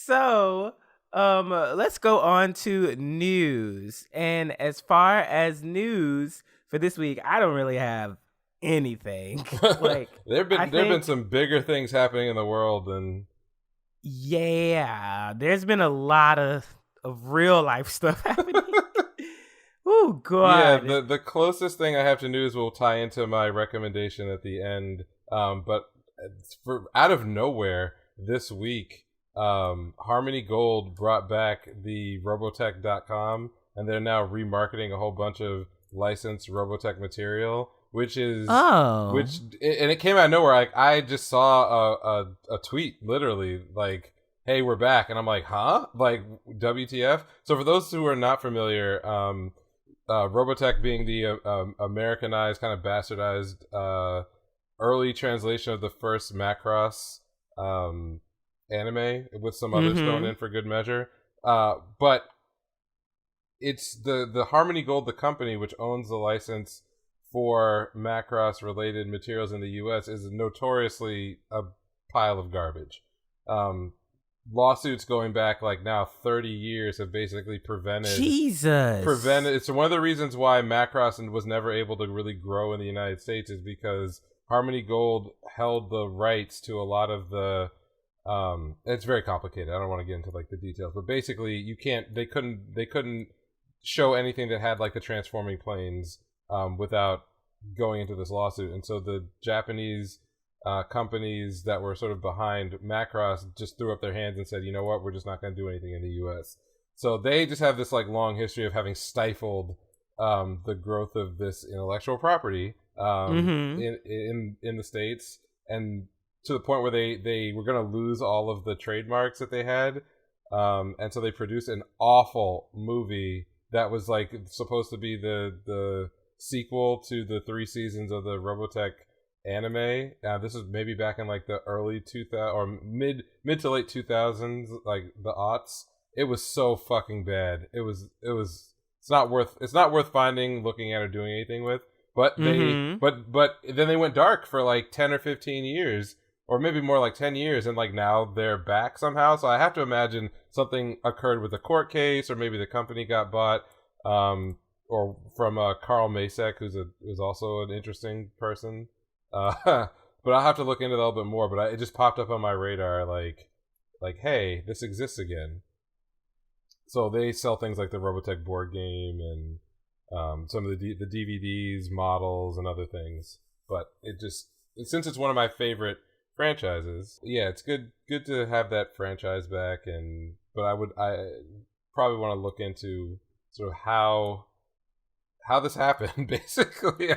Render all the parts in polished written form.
So, let's go on to news. And as far as news for this week, I don't really have anything. Like, there've been some bigger things happening in the world than. Yeah, there's been a lot of real life stuff happening. Oh Yeah, God. the closest thing I have to news will tie into my recommendation at the end. But for out of nowhere this week, Harmony Gold brought back the Robotech.com, and they're now remarketing a whole bunch of licensed Robotech material, which it came out of nowhere. Like, I just saw a tweet, literally like, "Hey, we're back," and I'm like, "Huh?" Like, WTF? So for those who are not familiar, Robotech being the Americanized, kind of bastardized early translation of the first Macross anime, with some others thrown in for good measure. But it's the Harmony Gold, the company which owns the license for Macross related materials in the US, is notoriously a pile of garbage. Lawsuits going back like now 30 years have basically prevented. It's one of the reasons why Macross was never able to really grow in the United States, is because Harmony Gold held the rights to a lot of the. It's very complicated. I don't want to get into like the details, but basically they couldn't show anything that had like the transforming planes without going into this lawsuit. And so the Japanese companies that were sort of behind Macross just threw up their hands and said, you know what, we're just not going to do anything in the US. So they just have this like long history of having stifled the growth of this intellectual property in the States, and to the point where they were going to lose all of the trademarks that they had. And so they produced an awful movie that was like supposed to be the sequel to the 3 seasons of the Robotech anime. This was maybe back in like the early 2000 or mid to late 2000s, like the aughts. It was so fucking bad. It's not worth finding, looking at, or doing anything with. But but then they went dark for like 10 or 15 years, or maybe more like 10 years, and like now they're back somehow. So I have to imagine something occurred with a court case, or maybe the company got bought, or from Carl Masek, who's also an interesting person. But I'll have to look into that a little bit more. But it just popped up on my radar, like, hey, this exists again. So they sell things like the Robotech board game and some of the DVDs, models, and other things. But since it's one of my favorite franchises, yeah, it's good to have that franchise back. But I probably want to look into sort of how this happened. Basically,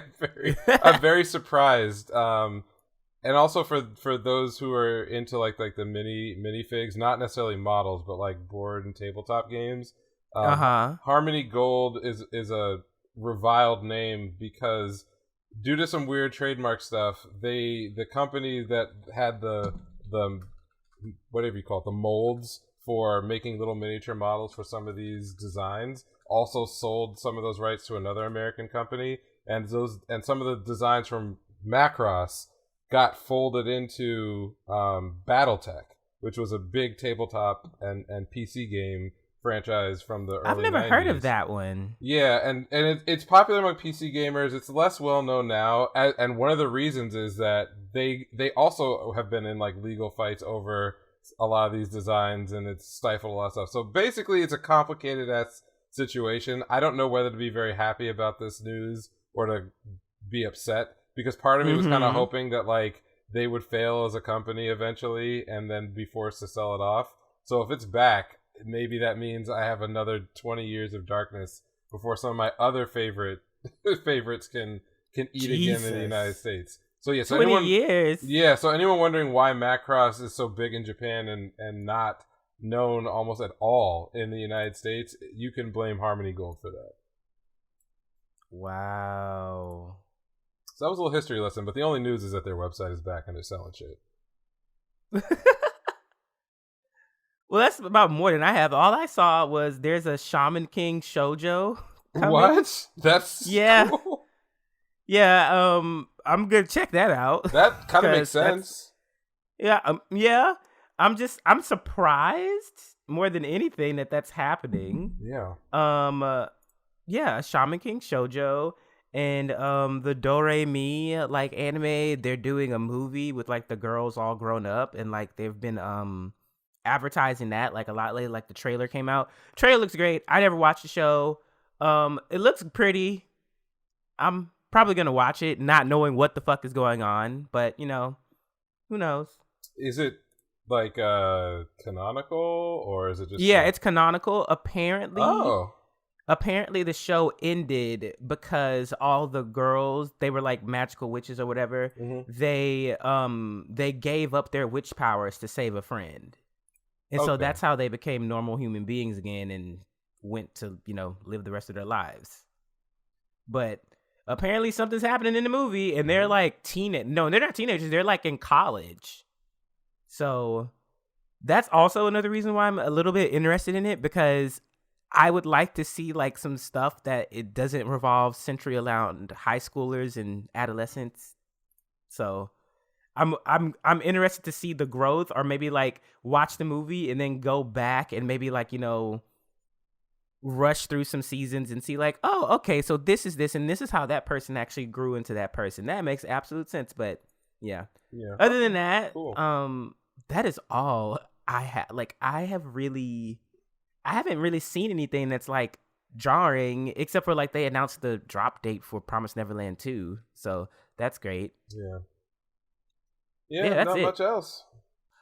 I'm very surprised. And also for those who are into like the minifigs, not necessarily models, but like board and tabletop games. Harmony Gold is a reviled name because due to some weird trademark stuff, the company that had the whatever you call it, the molds for making little miniature models for some of these designs, also sold some of those rights to another American company, and some of the designs from Macross got folded into BattleTech, which was a big tabletop and PC game franchise from the early 90s. I've never heard of that one. Yeah, and it's popular among PC gamers. It's less well known now, and one of the reasons is that they also have been in like legal fights over a lot of these designs, and it's stifled a lot of stuff. So basically, it's a complicated ass situation. I don't know whether to be very happy about this news or to be upset, because part of me was kind of hoping that like they would fail as a company eventually and then be forced to sell it off. So if it's back, maybe that means I have another 20 years of darkness before some of my other favorites can eat again in the United States. So yeah, so 20 years. Yeah, so anyone wondering why Macross is so big in Japan and not known almost at all in the United States, you can blame Harmony Gold for that. Wow. So that was a little history lesson, but the only news is that their website is back and they're selling shit. Well, that's about more than I have. All I saw was there's a Shaman King shoujo coming. What? That's cool. Yeah, I'm gonna check that out. That kind of makes sense. Yeah. I'm surprised more than anything that's happening. Yeah. Yeah, Shaman King Shoujo and the Do-Re-Mi like anime, they're doing a movie with like the girls all grown up, and like they've been advertising that like a lot lately. Like the trailer came out. Trailer looks great. I never watched the show. It looks pretty. I'm probably gonna watch it, not knowing what the fuck is going on, but you know, who knows? Is it like canonical, or is it just? Yeah, it's canonical. Apparently, oh, apparently the show ended because all the girls, they were like magical witches or whatever. They gave up their witch powers to save a friend, and so that's how they became normal human beings again and went to, you know, live the rest of their lives. But apparently something's happening in the movie, and they're like no, they're not teenagers, they're like in college. So that's also another reason why I'm a little bit interested in it, because I would like to see like some stuff that it doesn't revolve centrally around high schoolers and adolescents. So I'm interested to see the growth, or maybe like watch the movie and then go back and maybe like, you know, rush through some seasons and see like, oh, okay, so this is this and this is how that person actually grew into that person. That makes absolute sense. But yeah. Other than that, cool. That is all I have. Like I haven't really seen anything that's like jarring, except for like they announced the drop date for Promised Neverland 2. So that's great. Yeah, not much else.